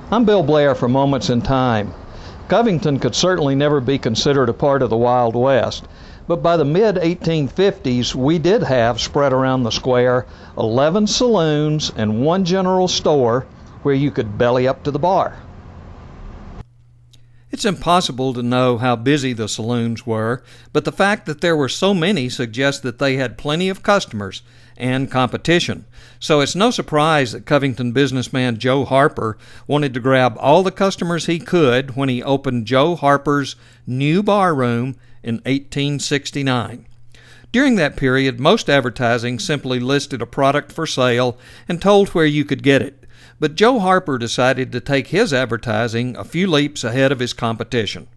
I'm Bill Blair for Moments in Time. Covington could certainly never be considered a part of the Wild West, but by the mid-1850s we did have, spread around the square, 11 saloons and one general store where you could belly up to the bar. It's impossible to know how busy the saloons were, but the fact that there were so many suggests that they had plenty of customers and competition. So it's no surprise that Covington businessman Joe Harper wanted to grab all the customers he could when he opened Joe Harper's new bar room in 1869. During that period, most advertising simply listed a product for sale and told where you could get it. But Joe Harper decided to take his advertising a few leaps ahead of his competition.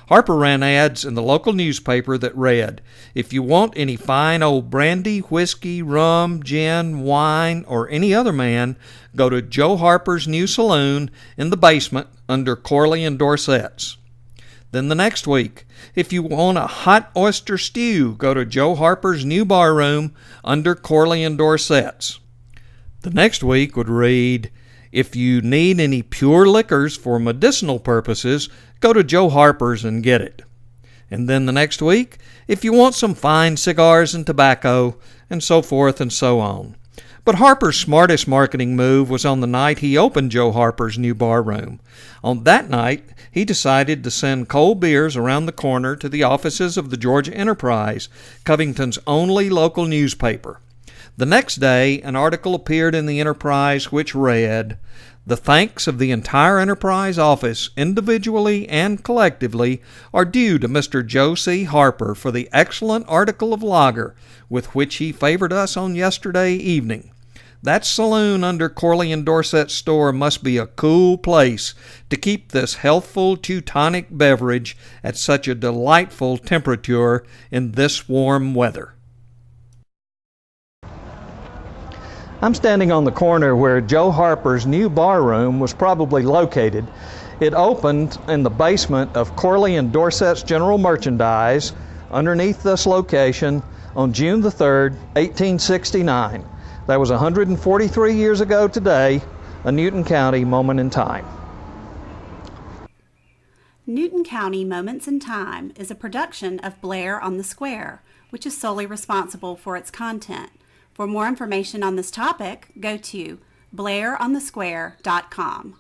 Harper ran ads in the local newspaper that read, "If you want any fine old brandy, whiskey, rum, gin, wine, or any other man, go to Joe Harper's new saloon in the basement under Corley and Dorset's." Then the next week, "If you want a hot oyster stew, go to Joe Harper's new bar room under Corley and Dorset's." The next week would read, "If you need any pure liquors for medicinal purposes, go to Joe Harper's and get it." And then the next week, "If you want some fine cigars and tobacco," and so forth and so on. But Harper's smartest marketing move was on the night he opened Joe Harper's new bar room. On that night, he decided to send cold beers around the corner to the offices of the Georgia Enterprise, Covington's only local newspaper. The next day, an article appeared in the Enterprise which read, "The thanks of the entire Enterprise office, individually and collectively, are due to Mr. Joe C. Harper for the excellent article of lager with which he favored us on yesterday evening. That saloon under Corley and Dorset's store must be a cool place to keep this healthful Teutonic beverage at such a delightful temperature in this warm weather." I'm standing on the corner where Joe Harper's new bar room was probably located. It opened in the basement of Corley and Dorset's General Merchandise underneath this location on June the 3rd, 1869. That was 143 years ago today, a Newton County moment in time. Newton County Moments in Time is a production of Blair on the Square, which is solely responsible for its content. For more information on this topic, go to blaironthesquare.com.